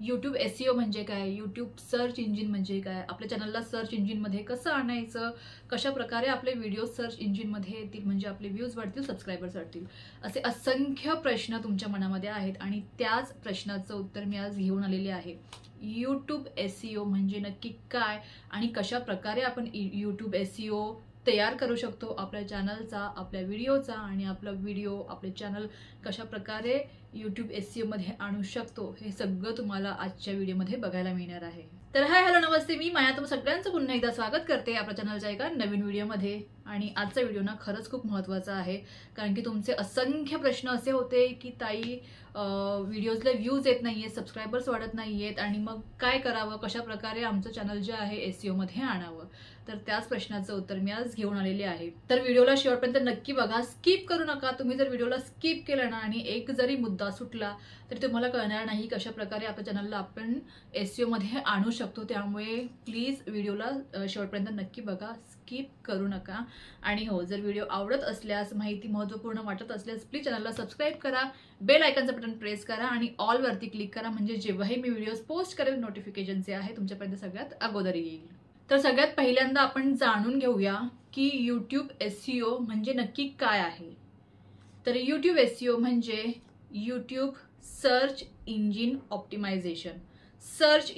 YouTube SEO म्हणजे काय, YouTube search engine म्हणजे काय, आपल्या चॅनलला सर्च इंजिनमध्ये कसं आणायचं, कशा प्रकारे आपले व्हिडिओ सर्च इंजिनमध्ये येतील म्हणजे आपले व्ह्यूज वाढतील, सबस्क्रायबर्स वाढतील, असे असंख्य प्रश्न तुमच्या मनामध्ये आहेत आणि त्याच प्रश्नाचं उत्तर मी आज घेऊन आलेले आहे। यूट्यूब एसईओ म्हणजे नक्की काय आणि कशा प्रकारे आपण यूट्यूब एसईओ तयार करू शकतो आपल्या चॅनलचा, आपल्या व्हिडिओचा, आणि आपला व्हिडिओ आपले चॅनल कशा प्रकारे यूट्यूब एसईओ मध्ये आणू शकतो, हे सगळं तुम्हाला आजच्या व्हिडिओमध्ये बघायला मिळणार आहे। तर हाय हॅलो नमस्ते, मी माया तुम सगळ्यांचं पुन्हा एकदा स्वागत करते आपल्या चॅनलच्या एका नवीन व्हिडिओमध्ये। आणि आजचा व्हिडिओ ना खरंच खूप महत्त्वाचा आहे, कारण की तुमचे असंख्य प्रश्न असे होते की ताई व्हिडिओजला व्ह्यूज येत नाहीये, सबस्क्रायबर्स वाढत नाहीयेत आणि मग काय करावं, कशा प्रकारे आमचं चॅनल जे आहे एसईओ मध्ये आणावं। तर त्याच प्रश्नाचं उत्तर मी आज घेऊन आलेले आहे। तर व्हिडिओला शेवटपर्यंत नक्की बघा, स्किप करू नका। तुम्ही जर व्हिडिओला स्किप केलं ना आणि एक जरी मुद्दा सुटला तर तुम्हाला कळणार नाही कशा प्रकारे आपल्या चॅनलला आपण एसईओ मध्ये आणू शकतो। त्यामुळे प्लीज व्हिडिओला शेवटपर्यंत नक्की बघा, स्किप करू नका। आणि हो, जर व्हिडिओ आवडत असल्यास, माहिती महत्त्वपूर्ण वाटत असल्यास प्लीज चॅनलला सबस्क्राइब करा, बेल आयकॉनचं बटन प्रेस करा आणि ऑल वरती क्लिक करा, म्हणजे जेव्हाही मी व्हिडिओज पोस्ट करेल नोटिफिकेशन जे आहे तुमच्यापर्यंत सगळ्यात अगोदर येईल। तर सगळ्यात पहिल्यांदा आपण जाणून घेऊया की यूट्यूब एसईओ म्हणजे नक्की काय आहे। तर यूट्यूब एसईओ म्हणजे YouTube search engine optimisation. Search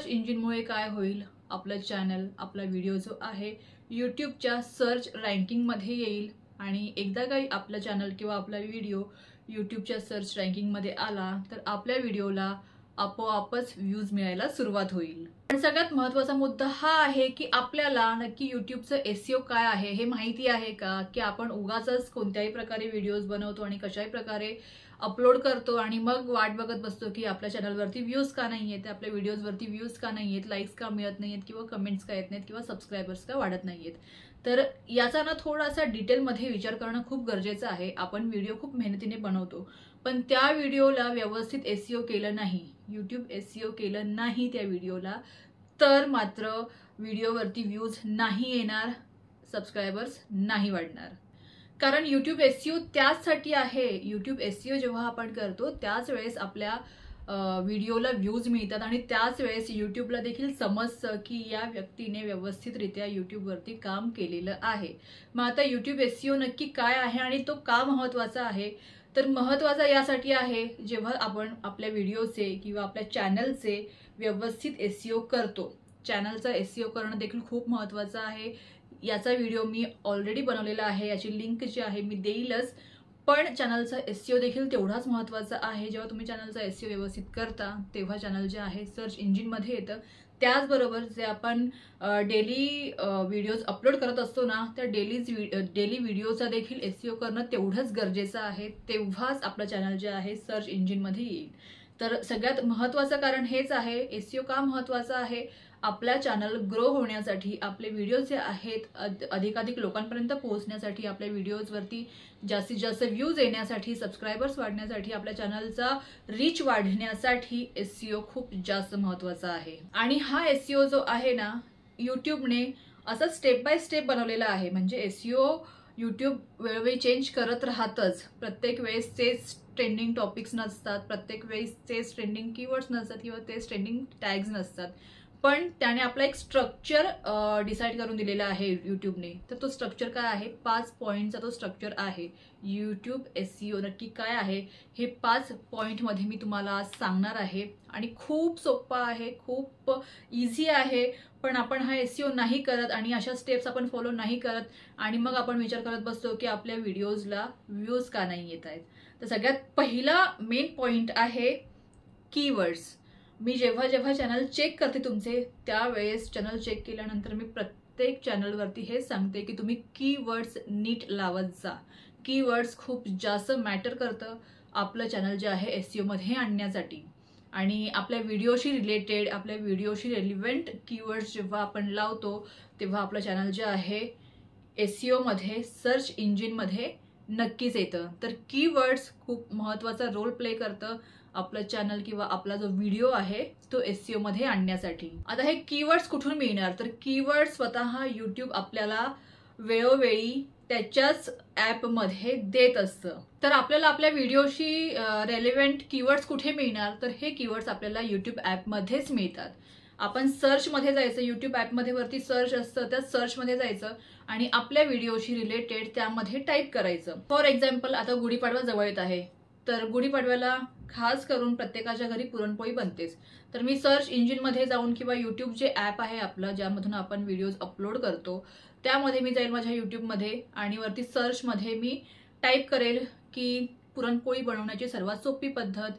इंजिनमुळे काय होईल, आपलं चॅनल, आपला व्हिडिओ जो आहे यूट्यूबच्या सर्च रँकिंगमध्ये येईल आणि एकदा काही आपलं चॅनल किंवा आपला व्हिडिओ यूट्यूबच्या सर्च रँकिंगमध्ये आला तर आपल्या व्हिडिओला आपोआपच व्ह्यूज मिळायला सुरुवात होईल। पण सगळ्यात महत्त्वाचा मुद्दा हा आहे की आपल्याला नक्की यूट्यूबचं एसईओ काय आहे हे माहिती आहे का, की आपण उगाचच कोणत्याही प्रकारे व्हिडिओज बनवतो आणि कशाही प्रकारे अपलोड करतो आणि मग वाट बघत बसतो की आपल्या चॅनलवरती व्ह्यूज का नाही येत, आपल्या व्हिडिओजवरती व्ह्यूज का नाही येत, लाईक्स का मिळत नाहीयेत किंवा कमेंट्स का येत नाहीत किंवा सबस्क्रायबर्स का वाढत नाहीयेत। तर याचा ना थोडासा डिटेलमध्ये विचार करणं खूप गरजेचं आहे। आपण व्हिडिओ खूप मेहनतीने बनवतो, पण त्या व्हिडिओला व्यवस्थित एसईओ केलं नाही, यूट्यूब एसईओ केलं नाही त्या व्हिडिओला, तर मात्र व्हिडिओवरती व्ह्यूज नाही येणार, सबस्क्रायबर्स नाही वाढणार। कारण यूट्यूब एसईओ त्याचसाठी आहे। यूट्यूब एसईओ जेव्हा आपण करतो त्याच वेळेस आपल्या व्हिडिओला व्ह्यूज मिळतात आणि त्याच वेळेस यूट्यूबला देखील समजतं की या व्यक्तीने व्यवस्थितरित्या यूट्यूबवरती काम केलेलं आहे। मग आता यूट्यूब एसईओ नक्की काय आहे आणि तो का महत्त्वाचा आहे, तर महत्त्वाचा यासाठी आहे जेव्हा आपण आपल्या व्हिडिओचे किंवा आपल्या चॅनलचे व्यवस्थित एसईओ करतो। चॅनलचा एसईओ करणं देखील खूप महत्त्वाचं आहे। याचा व्हिडिओ मी ऑलरेडी बनवलेला आहे, याची लिंक जी आहे मी देईलच, पण चॅनलचा एसईओ देखील तेवढाच महत्त्वाचा आहे। जेव्हा तुम्ही चॅनलचा एसईओ व्यवस्थित करता तेव्हा चॅनल जे आहे सर्च इंजिनमध्ये येतं। त्याचबरोबर जे आपण डेली व्हिडिओज अपलोड करत असतो ना, त्या डेली व्हिडिओचा देखील एसईओ करणं तेवढंच गरजेचं आहे, तेव्हाच आपलं चॅनल जे आहे सर्च इंजिनमध्ये येईल। तर सगळ्यात महत्त्वाचं कारण हेच आहे। एसईओ का महत्त्वाचं आहे, आपल्या चॅनल ग्रो होण्यासाठी, आपले व्हिडिओ जे आहेत अधिकाधिक लोकांपर्यंत पोहोचण्यासाठी, आपल्या व्हिडिओजवरती जास्तीत जास्त व्ह्यूज येण्यासाठी, सबस्क्रायबर्स वाढण्यासाठी, आपल्या चॅनलचा रीच वाढण्यासाठी एसईओ खूप जास्त महत्त्वाचा आहे। आणि हा एसईओ जो आहे ना, यूट्यूबने असं स्टेप बाय स्टेप बनवलेला आहे। म्हणजे एसईओ यूट्यूब वेळोवेळी चेंज करत राहतच, प्रत्येक वेळेस तेच ट्रेंडिंग टॉपिक्स नसतात, प्रत्येक वेळेस तेच ट्रेंडिंग कीवर्ड्स नसतात किंवा तेच ट्रेंडिंग टॅग्स नसतात, पण त्याने आपला एक स्ट्रक्चर डिसाईड करून दिलेला आहे यूट्यूबने। तर तो स्ट्रक्चर काय आहे, 5 पॉईंटचा तो स्ट्रक्चर आहे। यूट्यूब एसईओ नक्की काय आहे हे 5 पॉईंटमध्ये मी तुम्हाला आज सांगणार आहे आणि खूप सोपं आहे, खूप इझी आहे। पण आपण हा एसईओ नाही करत आणि अशा स्टेप्स आपण फॉलो नाही करत आणि मग आपण विचार करत बसतो की आपल्या व्हिडिओजला व्ह्यूज का नाही येत आहेत। तर सगळ्यात पहिला मेन पॉइंट आहे कीवर्ड्स। मी जेव्हा चॅनल चेक करते तुमचे, त्यावेळेस चॅनल चेक केल्यानंतर मी प्रत्येक चॅनलवरती हे सांगते की तुम्ही कीवर्ड्स नीट लावत जा। कीवर्ड्स खूप जास्त मॅटर करतं आपलं चॅनल जे आहे एसईओ मध्ये आणण्यासाठी। आणि आपल्या व्हिडिओशी रिलेटेड, आपल्या व्हिडिओशी रेलिव्हंट कीवर्ड्स जेव्हा आपण लावतो तेव्हा आपलं चॅनल जे आहे एसईओ मध्ये, सर्च इंजिनमध्ये नक्कीच येतं। तर कीवर्ड्स खूप महत्त्वाचा रोल प्ले करतं आपलं चॅनल किंवा आपला जो व्हिडिओ आहे तो एसईओ मध्ये आणण्यासाठी। आता हे कीवर्ड्स कुठून मिळणार, तर कीवर्ड स्वतः यूट्यूब आपल्याला वेळोवेळी त्याच्याच ॲपमध्ये देत असतं. तर आपल्याला आपल्या व्हिडिओशी रेलेव्हंट कीवर्ड्स कुठे मिळणार, तर हे कीवर्ड्स आपल्याला यूट्यूब ॲपमध्येच मिळतात. आपण सर्चमध्ये जायचं, यूट्यूब ॲपमध्ये वरती सर्च असतं, त्या सर्चमध्ये जायचं आणि आपल्या व्हिडिओशी रिलेटेड त्यामध्ये टाईप करायचं. फॉर एक्झाम्पल आता गुढीपाडवा जवळ येत आहे, तर गुढीपाडव्याला खास करून प्रत्येकाच्या घरी पुरणपोळी बनतेच. तर मी सर्च इंजिनमध्ये जाऊन किंवा यूट्यूब जे ॲप आहे आपलं ज्यामधून आपण व्हिडिओज अपलोड करतो त्यामध्ये मी जाईल माझ्या यूट्यूबमध्ये आणि वरती सर्चमध्ये मी टाईप करेल की पुरणपोळी बनवण्याची सर्वात सोपी पद्धत,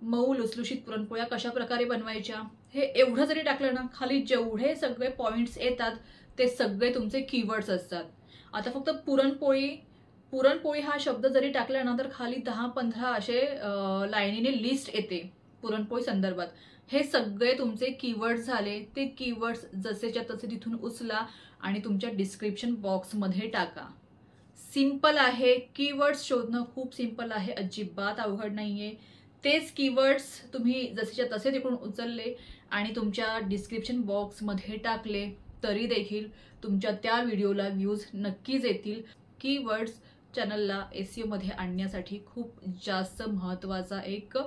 मऊ लुसलुशीत पुरणपोळ्या कशा प्रकारे बनवायच्या, हे एवढं जरी टाकलं ना, खाली जेवढे सगळे पॉइंट्स येतात ते सगळे तुमचे कीवर्ड्स असतात. आता फक्त पुरणपोळी हा शब्द जरी टाकला ना, तर खाली 10-15 असे लाईनीने लिस्ट येते पुरणपोळी संदर्भात. हे सगळे तुमचे कीवर्ड्स झाले. ते कीवर्ड्स जसेच्या तसे तिथून उचला आणि तुमच्या डिस्क्रिप्शन बॉक्समध्ये टाका. सिंपल आहे, कीवर्ड्स शोधणं खूप सिंपल आहे, अजिबात अवघड नाहीये. तेच कीवर्ड्स तुम्ही जसेच्या तसे तिकडून उचलले आणि तुमच्या डिस्क्रिप्शन बॉक्समध्ये टाकले तरी देखील तुमच्या त्या व्हिडिओला व्ह्यूज नक्कीच येतील. कीवर्ड्स चॅनलला SEO मध्ये आणण्यासाठी खूप जास्त महत्त्वाचा एक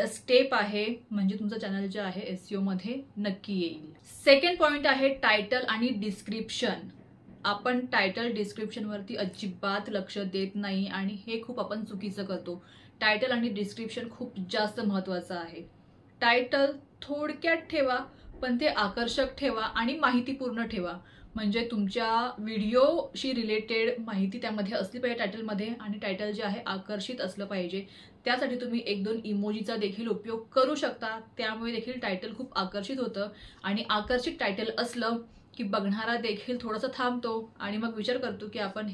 स्टेप आहे, म्हणजे तुमचं चॅनल जे आहे SEO मध्ये नक्की येईल. सेकंड पॉइंट आहे टायटल आणि डिस्क्रिप्शन. आपण टायटल डिस्क्रिप्शनवरती अजिबात लक्ष देत नाही आणि हे खूप आपण चुकीचं करतो. टायटल आणि डिस्क्रिप्शन खूप जास्त महत्त्वाचं आहे. टायटल थोडक्यात ठेवा, पण ते आकर्षक ठेवा आणि माहितीपूर्ण ठेवा. म्हणजे तुमच्या व्हिडिओशी रिलेटेड माहिती त्यामध्ये असली पाहिजे टायटलमध्ये आणि टायटल जे आहे आकर्षित असलं पाहिजे. त्यासाठी तुम्ही 1-2 इमोजीचा देखील उपयोग करू शकता. त्यामुळे देखील टायटल खूप आकर्षित होतं आणि आकर्षित टायटल असलं की बघणारा देखील थोडासा थांबतो आणि मग विचार करतो की आपण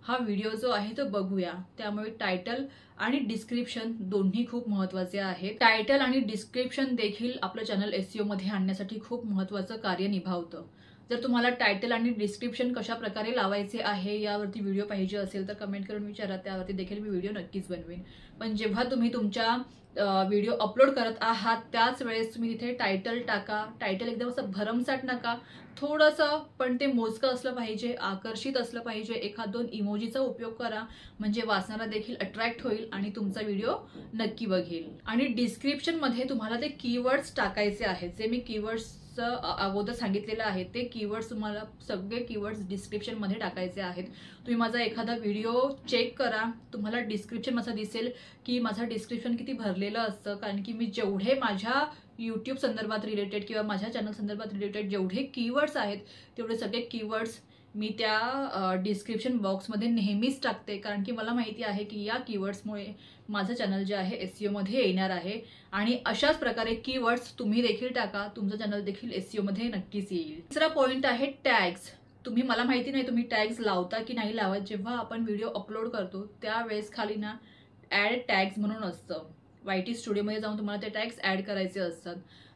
हा व्हिडिओ जो आहे तो बघूया. त्यामुळे टायटल आणि डिस्क्रिप्शन दोन्ही खूप महत्त्वाचे आहेत. टायटल आणि डिस्क्रिप्शन देखील आपलं चॅनल SEO मध्ये आणण्यासाठी खूप महत्त्वाचं कार्य निभावतं. जर तुम्हाला टायटल आणि डिस्क्रिप्शन कशा प्रकारे लावायचे आहे यावरती व्हिडिओ पाहिजे असेल तर कमेंट करून विचारा, त्यावरती देखील मी व्हिडिओ नक्कीच बनवेन. पण जेव्हा तुम्ही तुमच्या व्हिडिओ अपलोड करत आहात त्याच वेळेस तुम्ही तिथे टायटल टाका. टायटल एकदम असं भरमसाठ नका, थोडंसं, पण ते मोजकं असलं पाहिजे, आकर्षित असलं पाहिजे. 1-2 इमोजीचा उपयोग करा, म्हणजे वाचणारा देखील अट्रॅक्ट होईल आणि तुमचा व्हिडिओ नक्की बघेल. आणि डिस्क्रिप्शनमध्ये तुम्हाला ते कीवर्ड्स टाकायचे आहेत, जे मी कीवर्ड्स अगोदर सांगितलेलं आहे. ते कीवर्ड्स तुम्हाला सगळे कीवर्ड्स डिस्क्रिप्शनमध्ये टाकायचे आहेत. तुम्ही माझा एखादा व्हिडिओ चेक करा, तुम्हाला डिस्क्रिप्शन माझं दिसेल की माझं डिस्क्रिप्शन किती भरलेलं असतं. कारण की मी जेवढे माझ्या यूट्यूब संदर्भात रिलेटेड किंवा माझ्या चॅनल संदर्भात रिलेटेड जेवढे कीवर्ड्स आहेत तेवढे सगळे कीवर्ड्स मी त्या डिस्क्रिप्शन बॉक्समध्ये नेहमीच टाकते. कारण की मला माहिती आहे की या कीवर्ड्समुळे माझं चॅनल जे आहे SEO मध्ये येणार आहे आणि अशाच प्रकारे कीवर्ड्स तुम्ही देखील टाका, तुमचं चॅनल देखील SEO मध्ये नक्कीच येईल. तिसरा पॉइंट आहे टॅग्स. मला माहिती नाही तुम्ही टॅग्स लावता की नाही लावत. जेव्हा आपण व्हिडिओ अपलोड करतो त्यावेळेस खाली ना ॲड टॅग्स म्हणून असतं. YT स्टुडिओमध्ये जाऊन तुम्हाला ते टॅग्स ॲड करायचे असतात.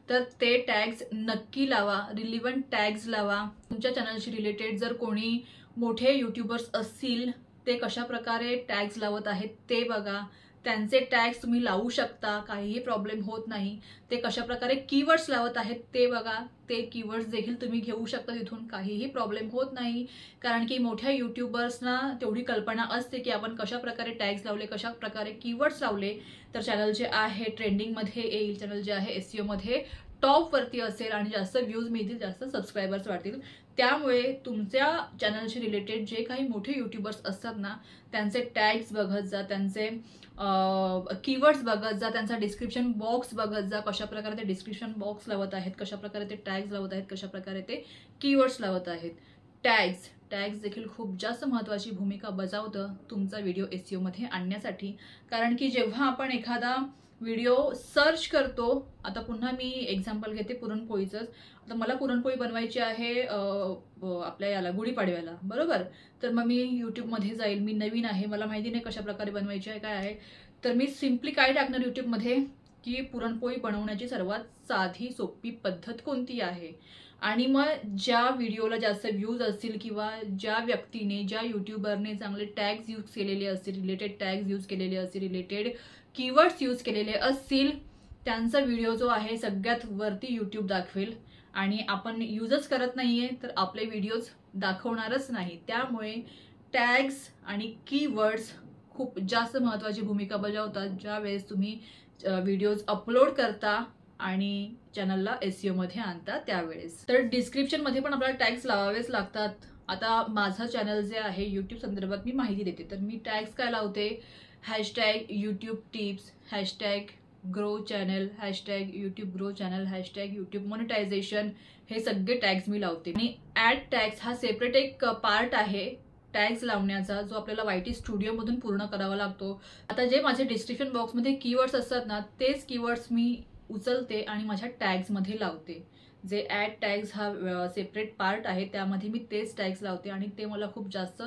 तर ते टॅग्स नक्की लावा, रिलिव्हंट टॅग्स लावा. तुमच्या चॅनलशी रिलेटेड जर कोणी मोठे यूट्यूबर्स असतील ते कशा प्रकारे टॅग्स लावत आहेत ते बघा. त्यांचे टॅग्स तुम्ही लावू शकता, काहीही प्रॉब्लेम होत नाही. ते कशा प्रकारे कीवर्ड्स लावत आहेत ते बघा. ते कीवर्ड्स देखील तुम्ही घेऊ शकता तिथून, काहीही प्रॉब्लेम होत नाही. कारण की मोठ्या यूट्यूबर्सना तेवढी कल्पना असते की आपण कशा प्रकारे टॅग्स लावले, कशा प्रकारे कीवर्ड्स लावले तर चॅनल जे आहे ट्रेंडिंगमध्ये येईल, चॅनल जे आहे SEO मध्ये टॉपवरती असेल आणि जास्त व्ह्यूज मिळतील, जास्त सबस्क्रायबर्स वाढतील. त्यामुळे तुमच्या चॅनलशी रिलेटेड जे काही मोठे यूट्यूबर्स असतात ना त्यांचे टॅग्स बघत जा, त्यांचे कीवर्ड्स बघत जा, त्यांचा डिस्क्रिप्शन बॉक्स बघत जा, कशा प्रकारे ते डिस्क्रिप्शन बॉक्स लावत आहेत, कशा प्रकारे ते टॅग्स लावत आहेत, कशा प्रकारे ते कीवर्ड्स लावत आहेत. टॅग्स देखील खूप जास्त महत्त्वाची भूमिका बजावतं तुमचा व्हिडिओ SEO मध्ये आणण्यासाठी. कारण की जेव्हा आपण एखादा व्हिडिओ सर्च करतो, आता पुन्हा मी एक्झाम्पल घेते पुरणपोळीचंच. आता मला पुरणपोळी बनवायची आहे आपल्या याला गुढीपाडव्याला, बरोबर. तर मग मी यूट्यूबमध्ये जाईल, मी नवीन आहे, मला माहिती नाही कशा प्रकारे बनवायची आहे काय आहे. तर मी सिम्पली काय टाकणार यूट्यूबमध्ये की पुरणपोळी बनवण्याची सर्वात साधी सोपी पद्धत कोणती आहे. आणि मग ज्या व्हिडिओला जास्त व्ह्यूज असतील किंवा ज्या व्यक्तीने, ज्या यूट्यूबरने चांगले टॅग्स यूज केलेले असतील, रिलेटेड टॅग्स यूज केलेले असतील, रिलेटेड कीवर्ड्स यूज केलेले असतील, त्यांचा व्हिडिओ जो आहे सगळ्यात वरती यूट्यूब दाखवेल. आणि आपण यूजच करत नाहीये तर आपले व्हिडिओज दाखवणारच नाही. त्यामुळे टॅग्स आणि कीवर्ड्स खूप जास्त महत्त्वाची भूमिका बजावतात ज्या वेळेस तुम्ही व्हिडिओज अपलोड करता आणि चॅनलला SEO मध्ये आणता त्यावेळेस. तर डिस्क्रिप्शनमध्ये पण आपल्याला टॅग्स लावावेच लागतात. आता माझं चॅनल जे आहे यूट्यूब संदर्भात मी माहिती देते, तर मी टॅग्स काय लावते, #YouTube tips, #grow channel, #YouTube grow channel, #YouTube monetisation, हे सगळे टॅग्स मी लावते. आणि ॲड टॅग्स हा सेपरेट एक पार्ट आहे टॅग्स लावण्याचा, जो आपल्याला YT स्टुडिओ मधून पूर्ण करावा लागतो. आता जे माझे डिस्क्रिप्शन बॉक्समध्ये कीवर्ड्स असतात ना, तेच कीवर्ड्स मी उचलते आणि माझ्या टॅग्स मध्ये लावते. जे ॲड टॅग्स हा सेपरेट पार्ट आहे त्यामध्ये मी तेच टॅग्स लावते आणि ते मला खूप जास्त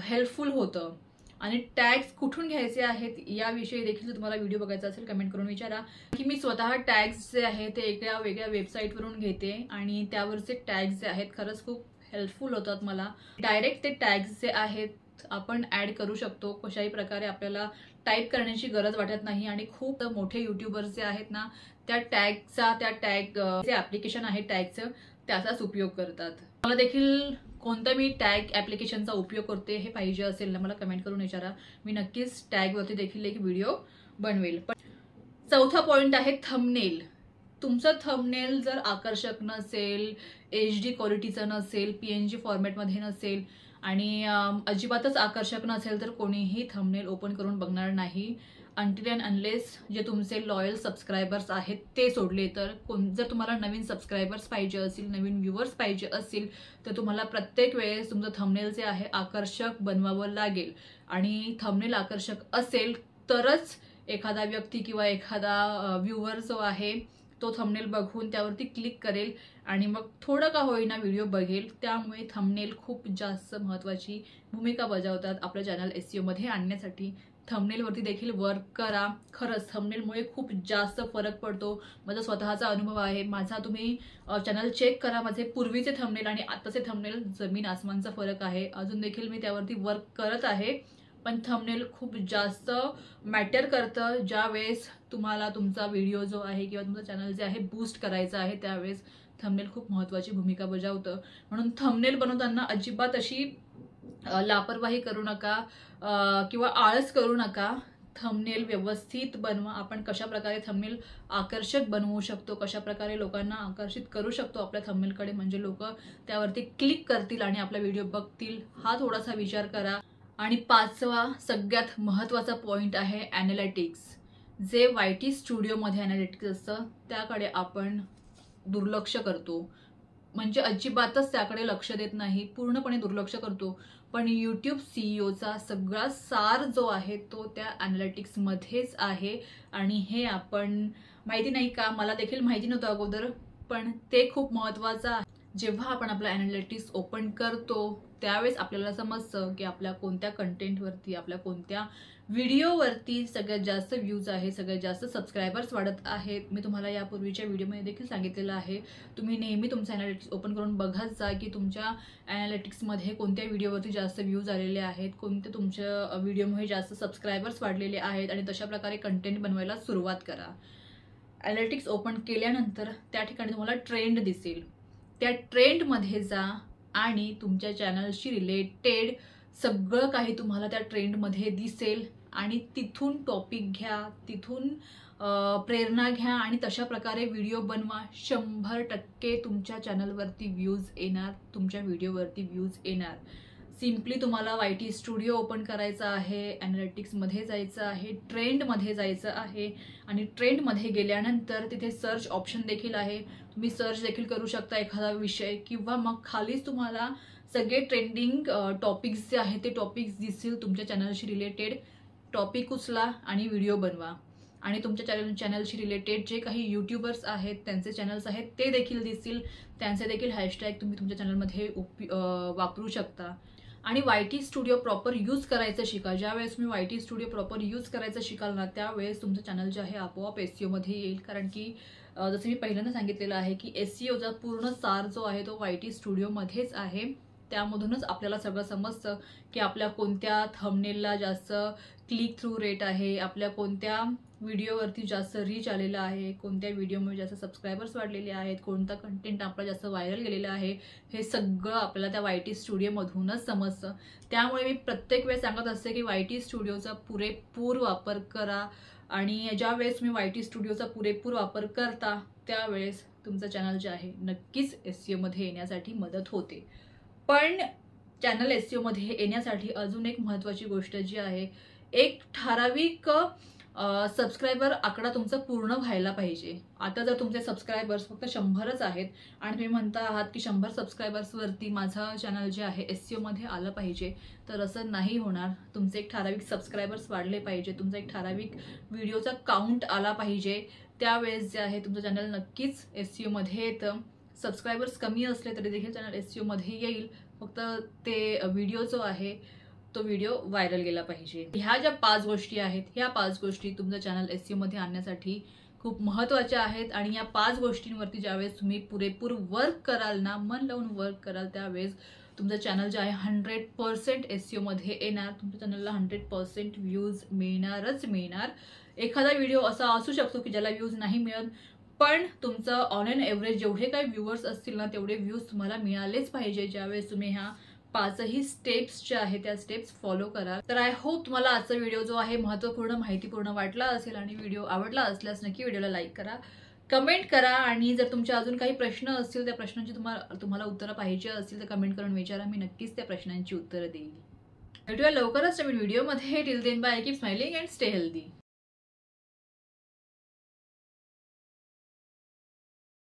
हेल्पफुल होतं. आणि टॅग्स कुठून घ्यायचे आहेत याविषयी देखील जर तुम्हाला व्हिडिओ बघायचा असेल कमेंट करून विचारा, की मी स्वतः टॅग्स जे आहे ते एका वेगळ्या वेबसाईटवरून घेते आणि त्यावरचे टॅग्स जे आहेत खरंच खूप हेल्पफुल होतात मला. डायरेक्ट ते टॅग्स जे आहेत आपण ॲड करू शकतो, कशाही प्रकारे आपल्याला टाईप करण्याची गरज वाटत नाही. आणि खूप मोठे युट्यूबर्स जे आहेत ना, त्या टॅग जे ॲप्लिकेशन आहे टॅगचं त्याचाच उपयोग करतात. मला देखील कोणतं मी टॅग ॲप्लिकेशनचा उपयोग करते हे पाहिजे असेल ना, मला कमेंट करून विचारा. मी नक्कीच टॅगवरती देखील एक व्हिडिओ बनवेल. पण चौथा पॉईंट आहे थंबनेल. तुमचं थंबनेल जर आकर्षक नसेल, HD क्वालिटीचं नसेल, PNG फॉर्मॅटमध्ये नसेल आणि अजिबातच आकर्षक नसेल तर कोणीही थंबनेल ओपन करून बघणार नाही, अनटिल अँड अनलेस जे तुमचे लॉयल सबस्क्रायबर्स आहेत ते सोडले तर. जर तुम्हाला नवीन सबस्क्रायबर्स पाहिजे असतील, नवीन व्ह्युअर्स पाहिजे असतील, तर तुम्हाला प्रत्येक वेळेस तुमचं थंबनेल जे आहे आकर्षक बनवावं लागेल. आणि थंबनेल आकर्षक असेल तरच एखादा व्यक्ती किंवा एखादा व्ह्युअर जो आहे तो थंबनेल बघून त्यावरती क्लिक करेल आणि मग थोडं का होईना व्हिडिओ बघेल. त्यामुळे थंबनेल खूप जास्त महत्त्वाची भूमिका बजावतात आपलं चॅनल SEO मध्ये आणण्यासाठी. थंबनेलवरती देखील वर्क करा. खरंच थंबनेलमुळे खूप जास्त फरक पडतो. माझा स्वतःचा अनुभव आहे. माझा तुम्ही चॅनल चेक करा, माझे पूर्वीचे थंबनेल आणि आताचे थंबनेल जमीन आसमानचा फरक आहे. अजून देखील मी त्यावरती वर्क करत आहे. पण थंबनेल खूप जास्त मॅटर करतं. ज्या वेळेस तुम्हाला तुमचा व्हिडिओ जो आहे किंवा तुमचं चॅनल जे आहे बूस्ट करायचं आहे त्यावेळेस थंबनेल खूप महत्त्वाची भूमिका बजावतं. म्हणून थंबनेल बनवताना अजिबात अशी लापरवाही करू नका किंवा आळस करू नका. थंबनेल व्यवस्थित बनवा. आपण कशा प्रकारे थंबनेल आकर्षक बनवू शकतो, कशा प्रकारे लोकांना आकर्षित करू शकतो आपल्या थंबनेलकडे, म्हणजे लोक त्यावरती क्लिक करतील आणि आपला व्हिडिओ बघतील, हा थोडासा विचार करा. आणि पाचवा सगळ्यात महत्त्वाचा पॉईंट आहे ॲनालिटिक्स. जे YT स्टुडिओमध्ये ॲनालिटिक्स असतं त्याकडे आपण दुर्लक्ष करतो, म्हणजे अजिबातच त्याकडे लक्ष देत नाही, पूर्णपणे दुर्लक्ष करतो. पण YouTube CEOचा सगळा सार जो आहे तो त्या ॲनालिटिक्समध्येच आहे. आणि हे आपण माहिती नाही का, मला देखील माहिती नव्हतं अगोदर, पण ते खूप महत्त्वाचं आहे. जेव्हा आपण आपला ॲनालिटिक्स ओपन करतो त्यावेळेस आपल्याला समजतं की आपल्या कोणत्या कंटेंटवरती, आपल्या कोणत्या व्हिडिओवरती सगळ्यात जास्त व्ह्यूज आहे, सगळ्यात जास्त सबस्क्रायबर्स वाढत आहेत. मी तुम्हाला यापूर्वीच्या व्हिडिओमध्ये देखील सांगितलेलं आहे, तुम्ही नेहमी तुमचं ॲनालिटिक्स ओपन करून बघत जा की तुमच्या ॲनालिटिक्समध्ये कोणत्या व्हिडिओवरती जास्त व्ह्यूज आलेले आहेत, कोणते तुमच्या व्हिडिओमुळे जास्त सबस्क्रायबर्स वाढलेले आहेत, आणि तशा प्रकारे कंटेंट बनवायला सुरुवात करा. ॲनालिटिक्स ओपन केल्यानंतर त्या ठिकाणी तुम्हाला ट्रेंड दिसेल. त्या ट्रेंडमध्ये जा आणि तुमच्या चॅनलशी रिलेटेड सगळं काही तुम्हाला त्या ट्रेंडमध्ये दिसेल आणि तिथून टॉपिक घ्या, तिथून प्रेरणा घ्या आणि तशा प्रकारे व्हिडिओ बनवा. 100% तुमच्या चॅनलवरती व्ह्यूज येणार, तुमच्या व्हिडिओवरती व्ह्यूज येणार. सिम्पली तुम्हाला YT स्टुडिओ ओपन करायचा आहे, ॲनालिटिक्समध्ये जायचं आहे, ट्रेंडमध्ये जायचं आहे आणि ट्रेंडमध्ये गेल्यानंतर तिथे सर्च ऑप्शन देखील आहे. तुम्ही सर्च देखील करू शकता एखादा विषय, किंवा मग खालीच तुम्हाला सगळे ट्रेंडिंग टॉपिक्स जे आहेत ते टॉपिक्स दिसतील. तुमच्या चॅनलशी रिलेटेड टॉपिक उचला आणि व्हिडिओ बनवा. आणि तुमच्या चॅनलशी रिलेटेड जे काही यूट्यूबर्स आहेत, त्यांचे चॅनल्स आहेत ते देखील दिसतील. त्यांचे देखील हॅशटॅग तुम्ही तुमच्या चॅनलमध्ये वापरू शकता. आणि YT स्टुडिओ प्रॉपर यूज करायचं शिका. ज्यावेळेस तुम्ही YT स्टुडिओ प्रॉपर यूज करायचं शिकाल ना, त्यावेळेस तुमचं चॅनल जे आहे आपोआप SEOमध्ये येईल. कारण की जसं मी पहिल्यांदा सांगितलेलं आहे की SEOचा पूर्ण सार जो आहे तो YT स्टुडिओमध्येच आहे. त्यामधूनच आपल्याला सगळं समजतं की आपल्या कोणत्या थंबनेलला जास्त क्लिक थ्रू रेट आहे, आपल्या कोणत्या व्हिडिओवरती जास्त रीच आलेला आहे, कोणत्या व्हिडिओमुळे जास्त सबस्क्रायबर्स वाढलेले आहेत, कोणता कंटेंट आपला जास्त व्हायरल गेलेला आहे, हे सगळं आपल्याला त्या YT स्टुडिओमधूनच समजतं. त्यामुळे मी प्रत्येक वेळेस सांगत असते की YT स्टुडिओचा पुरेपूर वापर करा आणि ज्या वेळेस मी YT स्टुडिओचा पुरेपूर वापर करता त्यावेळेस तुमचं चॅनल जे आहे नक्कीच SEO मध्ये येण्यासाठी मदत होते. पण चॅनल SEO मध्ये येण्यासाठी अजून एक महत्त्वाची गोष्ट जी आहे, एक ठराविक सबस्क्रायबर आकडा तुमचा पूर्ण व्हायला पाहिजे. आता जर तुमचे सबस्क्रायबर्स फक्त 100च आहेत आणि तुम्ही म्हणता आहात की 100 सबस्क्रायबर्सवरती माझं चॅनल जे आहे SEO मध्ये आलं पाहिजे, तर असं नाही होणार. तुमचे एक ठराविक सबस्क्रायबर्स वाढले पाहिजे, तुमचा एक ठराविक व्हिडिओचा काउंट आला पाहिजे, त्यावेळेस जे आहे तुमचं चॅनल नक्कीच SEO मध्ये येतं. सबस्क्रायबर्स कमी असले तरी देखील चॅनल SEO मध्ये येईल, फक्त ते व्हिडिओ जो आहे तो व्हिडिओ व्हायरल गेला पाहिजे. ह्या ज्या 5 गोष्टी आहेत, ह्या 5 गोष्टी तुमचं चॅनल SEO मध्ये आणण्यासाठी खूप महत्त्वाच्या आहेत आणि या 5 गोष्टींवरती ज्यावेळेस तुम्ही पुरेपूर वर्क कराल ना, मन लावून वर्क कराल, त्यावेळेस तुमचं चॅनल जे आहे 100% SEO मध्ये येणार. तुमच्या चॅनलला 100% व्ह्यूज मिळणारच मिळणार. एखादा व्हिडिओ असा असू शकतो की ज्याला व्ह्यूज नाही मिळत, पण तुमचं ऑन एन एव्हरेज जेवढे काही व्ह्यूअर्स असतील ना तेवढे व्ह्यूज तुम्हाला मिळालेच पाहिजे ज्यावेळेस तुम्ही ह्या 5ही स्टेप्स ज्या आहेत त्या स्टेप्स फॉलो करा. तर आय होप तुम्हाला आजचा व्हिडिओ जो आहे महत्त्वपूर्ण माहितीपूर्ण वाटला असेल आणि व्हिडिओ आवडला असल्यास नक्की व्हिडिओला लाईक करा, कमेंट करा आणि जर तुमचे अजून काही प्रश्न असतील त्या प्रश्नांची तुम्हाला उत्तरं पाहिजे असतील तर कमेंट करून विचारा, मी नक्कीच त्या प्रश्नांची उत्तरं देईल. भेटूया लवकरच नवीन व्हिडिओमध्ये. Till then bye, keep smiling and stay healthy.